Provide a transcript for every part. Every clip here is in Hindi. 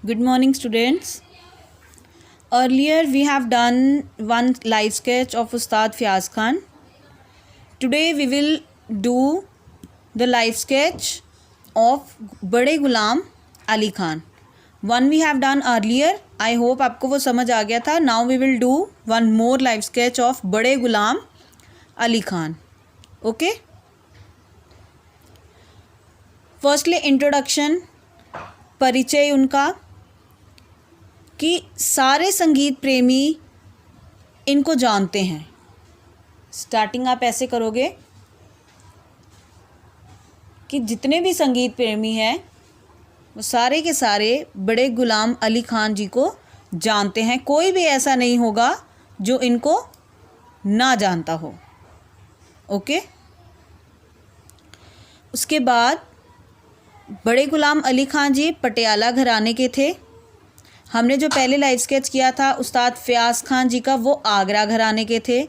Good morning, students. Earlier, we have done one live sketch of Ustad Fiaz Khan. Today, we will do the live sketch of Bade Ghulam Ali Khan. One we have done earlier. I hope आपको वो समझ आ गया था. Now we will do one more live sketch of Bade Ghulam Ali Khan. Okay? Firstly, introduction, परिचय उनका, कि सारे संगीत प्रेमी इनको जानते हैं. स्टार्टिंग आप ऐसे करोगे कि जितने भी संगीत प्रेमी हैं वो सारे के सारे बड़े गुलाम अली खान जी को जानते हैं. कोई भी ऐसा नहीं होगा जो इनको ना जानता हो. ओके. उसके बाद बड़े गुलाम अली खान जी पटियाला घराने के थे. हमने जो पहले लाइव स्केच किया था उस्ताद फ़याज़ खान जी का, वो आगरा घराने के थे.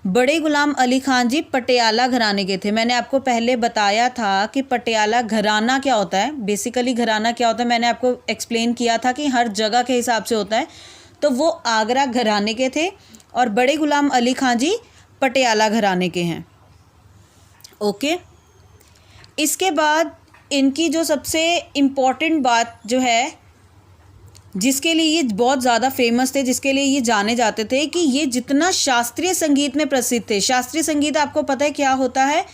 बड़े गुलाम अली खान जी पटियाला घराने के थे. मैंने आपको पहले बताया था कि पटियाला घराना क्या होता है. बेसिकली घराना क्या होता है मैंने आपको एक्सप्लेन किया था कि हर जगह के हिसाब से होता है. तो वो आगरा घराने के थे और बड़े गुलाम अली खान जी पटियाला घराने के हैं. ओके. इसके बाद इनकी जो सबसे इम्पॉर्टेंट बात जो है, जिसके लिए ये बहुत ज़्यादा फेमस थे, जिसके लिए ये जाने जाते थे, कि ये जितना शास्त्रीय संगीत में प्रसिद्ध थे. शास्त्रीय संगीत आपको पता है क्या होता है?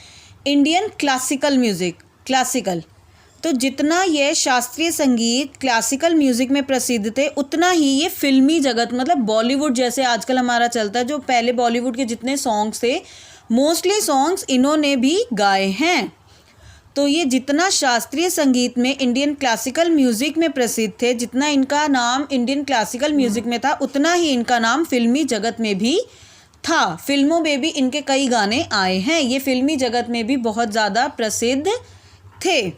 Indian classical music. क्लासिकल. तो जितना ये शास्त्रीय संगीत क्लासिकल म्यूज़िक में प्रसिद्ध थे, उतना ही ये फिल्मी जगत, मतलब बॉलीवुड जैसे आजकल हमारा चलता है, जो पहले बॉलीवुड के जितने सॉन्ग्स थे मोस्टली सॉन्ग्स इन्होंने भी गाए हैं. तो ये जितना शास्त्रीय संगीत में इंडियन क्लासिकल म्यूज़िक में प्रसिद्ध थे, जितना इनका नाम इंडियन क्लासिकल म्यूज़िक में था, उतना ही इनका नाम फिल्मी जगत में भी था. फिल्मों में भी इनके कई गाने आए हैं. ये फिल्मी जगत में भी बहुत ज़्यादा प्रसिद्ध थे.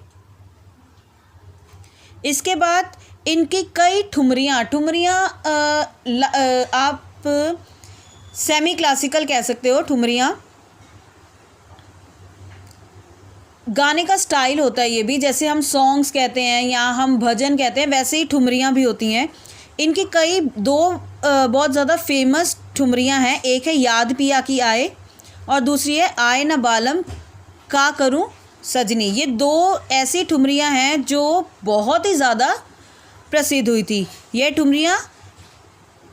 इसके बाद इनकी कई ठुमरियाँ आप सेमी क्लासिकल कह सकते हो. ठुमरियाँ गाने का स्टाइल होता है. ये भी जैसे हम सॉन्ग्स कहते हैं या हम भजन कहते हैं, वैसे ही ठुमरियाँ भी होती हैं. इनकी कई दो बहुत ज़्यादा फेमस ठुमरियाँ हैं. एक है याद पिया की आए और दूसरी है आए न बालम का करूं सजनी. ये दो ऐसी ठुमरियाँ हैं जो बहुत ही ज़्यादा प्रसिद्ध हुई थी. ये ठुमरियाँ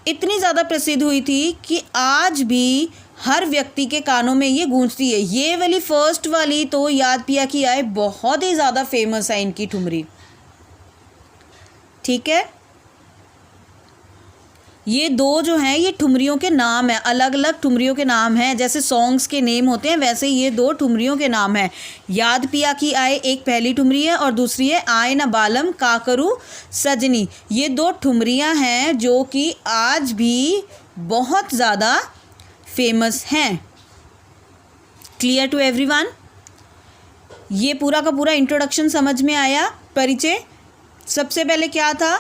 इतनी ज़्यादा प्रसिद्ध हुई थी कि आज भी हर व्यक्ति के कानों में ये गूंजती है. ये वाली फर्स्ट वाली तो याद पिया की आए बहुत ही ज़्यादा फेमस है इनकी ठुमरी. ठीक है. ये दो जो हैं ये ठुमरियों के नाम हैं. अलग अलग ठुमरियों के नाम हैं. जैसे सॉन्ग्स के नेम होते हैं वैसे ये दो ठुमरियों के नाम हैं. याद पिया की आए एक पहली ठुमरी है और दूसरी है आए न बालम का करूं सजनी. ये दो ठुमरियां हैं जो कि आज भी बहुत ज़्यादा फेमस हैं. Clear to everyone? ये पूरा का पूरा इंट्रोडक्शन समझ में आया. परिचय सबसे पहले क्या था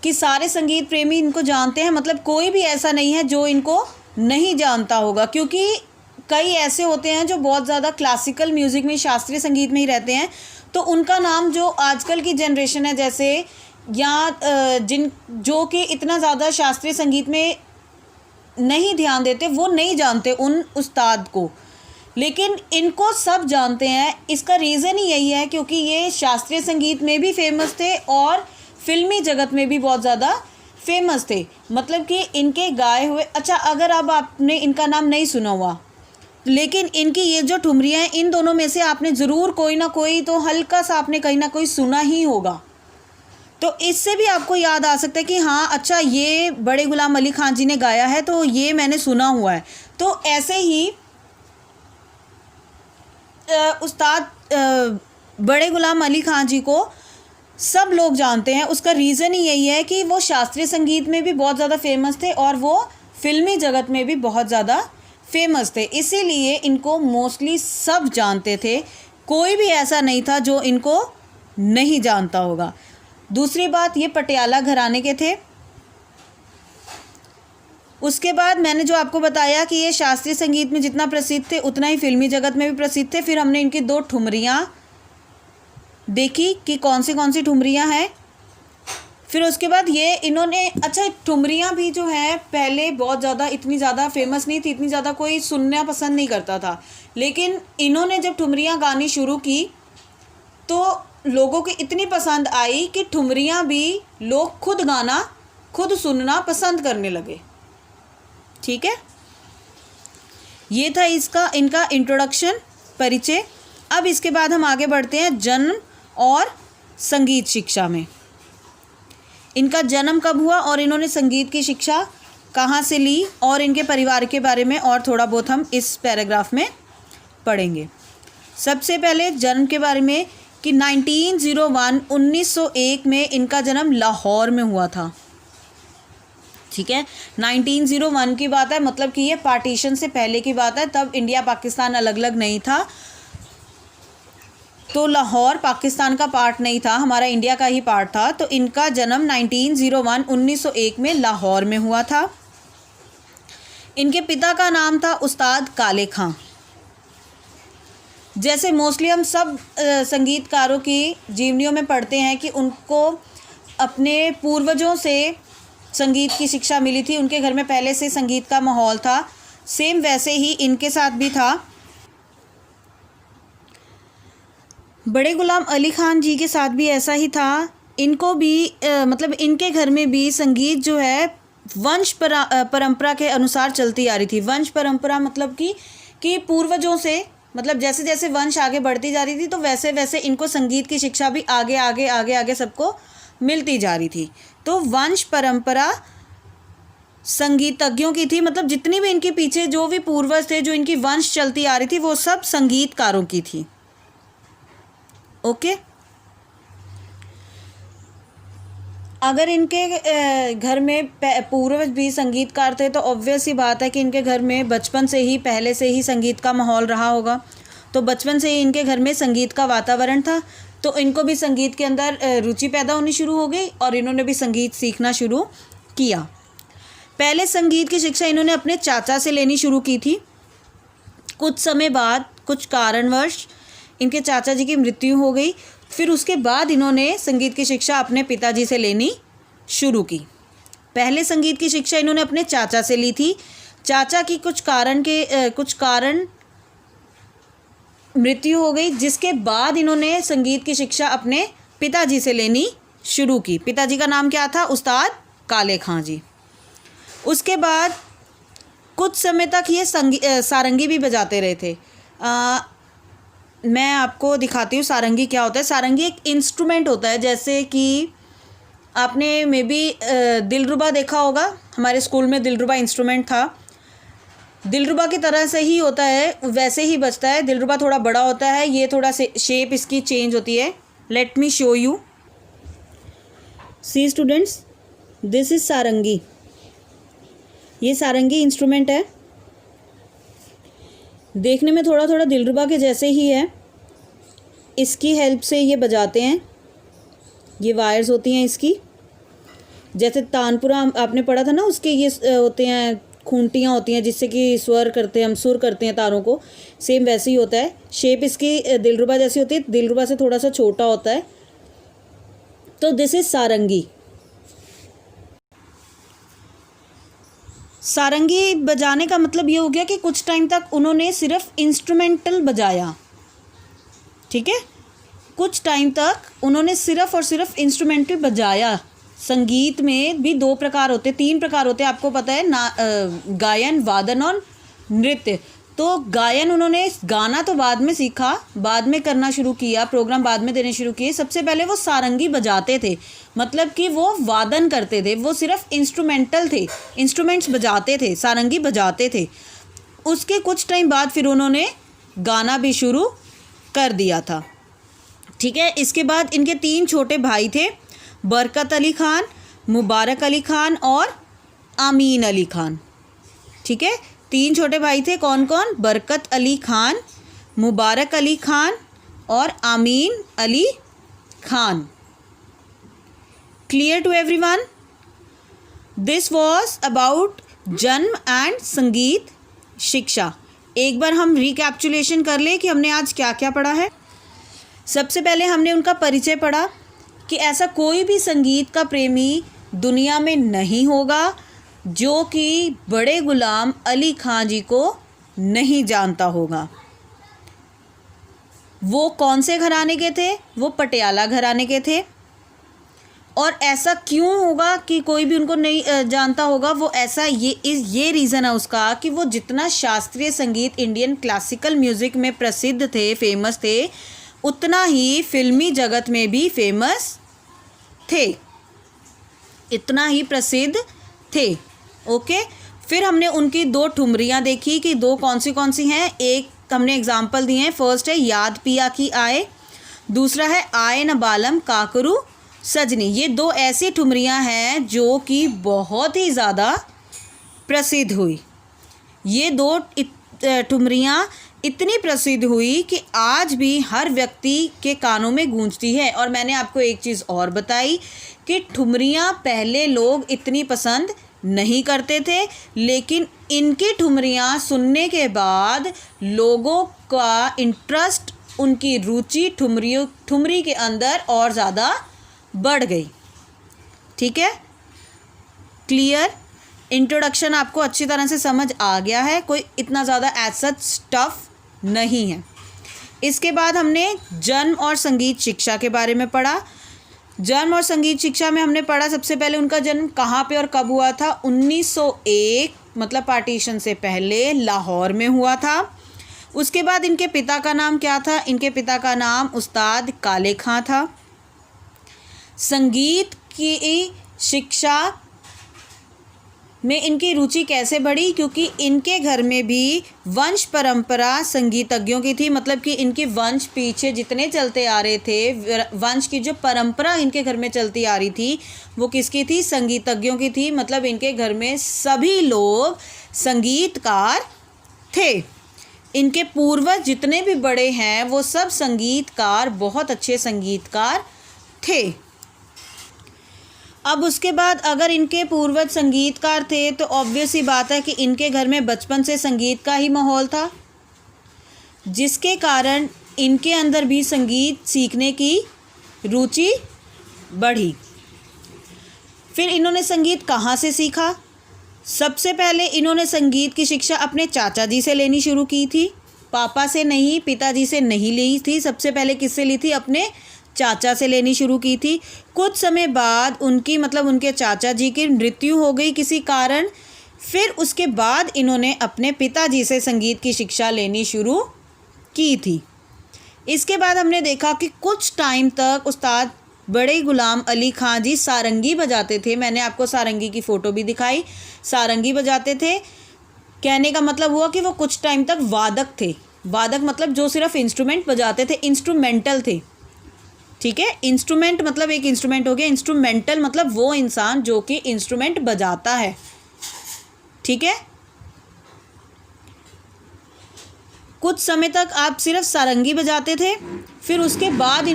कि सारे संगीत प्रेमी इनको जानते हैं. मतलब कोई भी ऐसा नहीं है जो इनको नहीं जानता होगा, क्योंकि कई ऐसे होते हैं जो बहुत ज़्यादा क्लासिकल म्यूज़िक में, शास्त्रीय संगीत में ही रहते हैं. तो उनका नाम जो आजकल की जनरेशन है जैसे, या जो कि इतना ज़्यादा शास्त्रीय संगीत में नहीं ध्यान देते, वो नहीं जानते उन उस्ताद को. लेकिन इनको सब जानते हैं. इसका रीज़न ही यही है क्योंकि ये शास्त्रीय संगीत में भी फेमस थे और फिल्मी जगत में भी बहुत ज़्यादा फेमस थे. मतलब कि इनके गाए हुए, अच्छा अगर अब आपने इनका नाम नहीं सुना हुआ, लेकिन इनकी ये जो ठुमरियाँ हैं, इन दोनों में से आपने ज़रूर कोई ना कोई तो हल्का सा आपने कहीं ना कोई सुना ही होगा. तो इससे भी आपको याद आ सकता है कि हाँ अच्छा ये बड़े गुलाम अली खान जी ने गाया है, तो ये मैंने सुना हुआ है. तो ऐसे ही उस्ताद बड़े गुलाम अली खान जी को सब लोग जानते हैं. उसका रीज़न ही यही है कि वो शास्त्रीय संगीत में भी बहुत ज़्यादा फेमस थे और वो फिल्मी जगत में भी बहुत ज़्यादा फेमस थे. इसीलिए इनको मोस्टली सब जानते थे. कोई भी ऐसा नहीं था जो इनको नहीं जानता होगा. दूसरी बात, ये पटियाला घराने के थे. उसके बाद मैंने जो आपको बताया कि ये शास्त्रीय संगीत में जितना प्रसिद्ध थे उतना ही फिल्मी जगत में भी प्रसिद्ध थे. फिर हमने इनकी दो ठुमरियाँ देखी कि कौन सी ठुमरियाँ हैं. फिर उसके बाद ये इन्होंने, अच्छा ठुमरियाँ भी जो है पहले बहुत ज़्यादा, इतनी ज़्यादा फेमस नहीं थी, इतनी ज़्यादा कोई सुनना पसंद नहीं करता था, लेकिन इन्होंने जब ठुमरियाँ गानी शुरू की तो लोगों की इतनी पसंद आई कि ठुमरियाँ भी लोग खुद गाना, खुद सुनना पसंद करने लगे। ठीक है, ये था इनका इंट्रोडक्शन, परिचय। अब इसके बाद हम आगे बढ़ते हैं जन्म और संगीत शिक्षा में। इनका जन्म कब हुआ और इन्होंने संगीत की शिक्षा कहाँ से ली, और इनके परिवार के बारे में और थोड़ा बहुत हम इस पैराग्राफ में पढ़ेंगे। सबसे पहले जन्म के बारे में कि 1901 में इनका जन्म लाहौर में हुआ था। ठीक है, 1901 की बात है, मतलब कि ये पार्टीशन से पहले की बात है, तब इंडिया पाकिस्तान अलग अलग नहीं था, तो लाहौर पाकिस्तान का पार्ट नहीं था, हमारा इंडिया का ही पार्ट था। तो इनका जन्म 1901 में लाहौर में हुआ था। इनके पिता का नाम था उस्ताद काले खां। जैसे मोस्टली हम सब संगीतकारों की जीवनियों में पढ़ते हैं कि उनको अपने पूर्वजों से संगीत की शिक्षा मिली थी, उनके घर में पहले से संगीत का माहौल था, सेम वैसे ही इनके साथ भी था। बड़े गुलाम अली खान जी के साथ भी ऐसा ही था। इनको भी मतलब इनके घर में भी संगीत जो है वंश परंपरा के अनुसार चलती आ रही थी। वंश परंपरा मतलब कि पूर्वजों से, मतलब जैसे जैसे वंश आगे बढ़ती जा रही थी तो वैसे वैसे इनको संगीत की शिक्षा भी आगे आगे आगे आगे सबको मिलती जा रही थी। तो वंश परंपरा संगीतज्ञों की थी, मतलब जितनी भी इनके पीछे जो भी पूर्वज थे, जो इनकी वंश चलती आ रही थी, वो सब संगीतकारों की थी। ओके, अगर इनके घर में पूर्वज भी संगीतकार थे तो ऑब्वियस ही बात है कि इनके घर में बचपन से ही, पहले से ही संगीत का माहौल रहा होगा। तो बचपन से ही इनके घर में संगीत का वातावरण था, तो इनको भी संगीत के अंदर रुचि पैदा होनी शुरू हो गई और इन्होंने भी संगीत सीखना शुरू किया। पहले संगीत की शिक्षा इन्होंने अपने चाचा से लेनी शुरू की थी। कुछ समय बाद कुछ कारणवश इनके चाचा जी की मृत्यु हो गई, फिर उसके बाद इन्होंने संगीत की शिक्षा अपने पिताजी से लेनी शुरू की। पहले संगीत की शिक्षा इन्होंने अपने चाचा से ली थी। चाचा की कुछ कारण मृत्यु हो गई, जिसके बाद इन्होंने संगीत की शिक्षा अपने पिताजी से लेनी शुरू की। पिताजी का नाम क्या था? उस्ताद काले खां जी। उसके बाद कुछ समय तक ये सारंगी भी बजाते रहे थे। मैं आपको दिखाती हूँ सारंगी क्या होता है। सारंगी एक इंस्ट्रूमेंट होता है, जैसे कि आपने मे बी दिलरुबा देखा होगा, हमारे स्कूल में दिलरुबा इंस्ट्रूमेंट था। दिलरुबा की तरह से ही होता है, वैसे ही बजता है। दिलरुबा थोड़ा बड़ा होता है, ये थोड़ा शेप इसकी चेंज होती है। Let me show you. See students, this is sarangi. ये सारंगी इंस्ट्रूमेंट है, देखने में थोड़ा थोड़ा दिलरुबा के जैसे ही है। इसकी हेल्प से ये बजाते हैं। ये वायर्स होती हैं इसकी, जैसे तानपुरा आपने पढ़ा था ना, उसके ये होते हैं, खूंटियाँ होती हैं जिससे कि स्वर करते हैं हम, सुर करते हैं तारों को। सेम वैसे ही होता है। शेप इसकी दिलरुबा जैसी होती है, दिलरुबा से थोड़ा सा छोटा होता है। तो दिस इज सारंगी। सारंगी बजाने का मतलब ये हो गया कि कुछ टाइम तक उन्होंने सिर्फ इंस्ट्रूमेंटल बजाया। ठीक है, कुछ टाइम तक उन्होंने सिर्फ और सिर्फ इंस्ट्रूमेंटल बजाया। संगीत में भी 2 प्रकार होते, 3 प्रकार होते हैं, आपको पता है ना, गायन, वादन और नृत्य। तो गायन उन्होंने, गाना तो बाद में सीखा, बाद में करना शुरू किया, प्रोग्राम बाद में देने शुरू किए। सबसे पहले वो सारंगी बजाते थे, मतलब कि वो वादन करते थे, वो सिर्फ इंस्ट्रूमेंटल थे, इंस्ट्रूमेंट्स बजाते थे, सारंगी बजाते थे। उसके कुछ टाइम बाद फिर उन्होंने गाना भी शुरू कर दिया था। ठीक है, इसके बाद इनके 3 छोटे भाई थे, बरकत अली खान, मुबारक अली खान और आमीन अली खान। ठीक है, 3 छोटे भाई थे। कौन कौन? बरकत अली खान, मुबारक अली खान और Amin Ali Khan. Clear to everyone? This was about janm and sangeet shiksha. एक बार हम रिकैप्चुलेशन कर ले कि हमने आज क्या क्या पढ़ा है। सबसे पहले हमने उनका परिचय पढ़ा कि ऐसा कोई भी संगीत का प्रेमी दुनिया में नहीं होगा जो कि बड़े गुलाम अली खां जी को नहीं जानता होगा। वो कौन से घराने के थे? वो पटियाला घराने के थे। और ऐसा क्यों होगा कि कोई भी उनको नहीं जानता होगा? वो ऐसा ये रीज़न है उसका कि वो जितना शास्त्रीय संगीत इंडियन क्लासिकल म्यूज़िक में प्रसिद्ध थे, फेमस थे, उतना ही फिल्मी जगत में भी फेमस थे, इतना ही प्रसिद्ध थे। ओके, फिर हमने उनकी 2 ठुमरियाँ देखी कि 2 कौन सी हैं। एक हमने एग्जाम्पल दिए हैं। फर्स्ट है याद पिया की आए, दूसरा है आए न बालम काकरू सजनी। ये 2 ऐसी ठुमरियाँ हैं जो कि बहुत ही ज़्यादा प्रसिद्ध हुई। ये 2 ठुमरियाँ इतनी प्रसिद्ध हुई कि आज भी हर व्यक्ति के कानों में गूंजती है। और मैंने आपको एक चीज़ और बताई कि ठुमरियाँ पहले लोग इतनी पसंद नहीं करते थे, लेकिन इनकी ठुमरियाँ सुनने के बाद लोगों का इंटरेस्ट, उनकी रुचि ठुमरी के अंदर और ज़्यादा बढ़ गई। ठीक है, क्लियर? इंट्रोडक्शन आपको अच्छी तरह से समझ आ गया है, कोई इतना ज़्यादा एज सच स्टफ नहीं है। इसके बाद हमने जन्म और संगीत शिक्षा के बारे में पढ़ा। जन्म और संगीत शिक्षा में हमने पढ़ा सबसे पहले उनका जन्म कहाँ पे और कब हुआ था। 1901 मतलब पार्टीशन से पहले लाहौर में हुआ था। उसके बाद इनके पिता का नाम क्या था? इनके पिता का नाम उस्ताद काले खां था। संगीत की शिक्षा में इनकी रुचि कैसे बढ़ी? क्योंकि इनके घर में भी वंश परंपरा संगीतज्ञों की थी, मतलब कि इनके वंश पीछे जितने चलते आ रहे थे, वंश की जो परंपरा इनके घर में चलती आ रही थी वो किसकी थी? संगीतज्ञों की थी। मतलब इनके घर में सभी लोग संगीतकार थे। इनके पूर्वज जितने भी बड़े हैं वो सब संगीतकार, बहुत अच्छे संगीतकार थे। अब उसके बाद अगर इनके पूर्वज संगीतकार थे तो ऑब्वियस ही बात है कि इनके घर में बचपन से संगीत का ही माहौल था, जिसके कारण इनके अंदर भी संगीत सीखने की रुचि बढ़ी। फिर इन्होंने संगीत कहाँ से सीखा? सबसे पहले इन्होंने संगीत की शिक्षा अपने चाचा जी से लेनी शुरू की थी। पापा से नहीं, पिताजी से नहीं ली थी। सबसे पहले किससे ली थी? अपने चाचा से लेनी शुरू की थी। कुछ समय बाद उनके चाचा जी की मृत्यु हो गई किसी कारण। फिर उसके बाद इन्होंने अपने पिताजी से संगीत की शिक्षा लेनी शुरू की थी। इसके बाद हमने देखा कि कुछ टाइम तक उस्ताद बड़े गुलाम अली खां जी सारंगी बजाते थे। मैंने आपको सारंगी की फ़ोटो भी दिखाई। सारंगी बजाते थे, कहने का मतलब हुआ कि वो कुछ टाइम तक वादक थे। वादक मतलब जो सिर्फ इंस्ट्रूमेंट बजाते थे, इंस्ट्रूमेंटल थे। ठीक है, इंस्ट्रूमेंट मतलब एक इंस्ट्रूमेंट हो गया, इंस्ट्रूमेंटल मतलब वो इंसान जो कि इंस्ट्रूमेंट बजाता है। ठीक है, कुछ समय तक आप सिर्फ सारंगी बजाते थे। फिर उसके बाद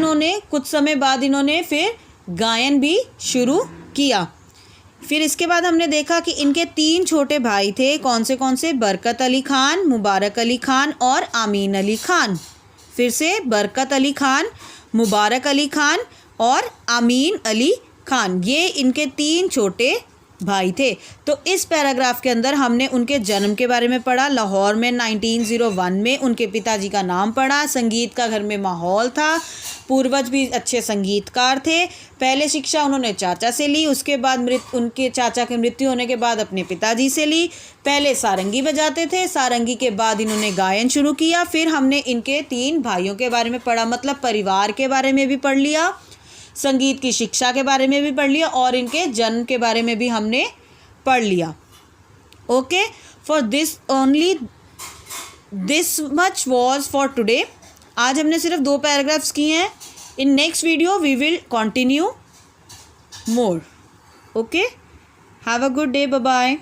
कुछ समय बाद इन्होंने फिर गायन भी शुरू किया। फिर इसके बाद हमने देखा कि इनके 3 छोटे भाई थे। कौन से? बरकत अली खान, मुबारक अली खान और आमीन अली खान। फिर से बरकत अली खान, मुबारक अली खान और आमीन अली खान, ये इनके 3 छोटे भाई थे। तो इस पैराग्राफ के अंदर हमने उनके जन्म के बारे में पढ़ा। लाहौर में 1901 में उनके पिताजी का नाम पढ़ा। संगीत का घर में माहौल था, पूर्वज भी अच्छे संगीतकार थे। पहले शिक्षा उन्होंने चाचा से ली, उसके बाद उनके चाचा की मृत्यु होने के बाद अपने पिताजी से ली। पहले सारंगी बजाते थे, सारंगी के बाद इन्होंने गायन शुरू किया। फिर हमने इनके 3 भाइयों के बारे में पढ़ा, मतलब परिवार के बारे में भी पढ़ लिया, संगीत की शिक्षा के बारे में भी पढ़ लिया और इनके जन्म के बारे में भी हमने पढ़ लिया। Okay, for this only this much was for today. आज हमने सिर्फ 2 पैराग्राफ्स किए हैं। In next video we will continue more. Okay, have a good day, bye bye.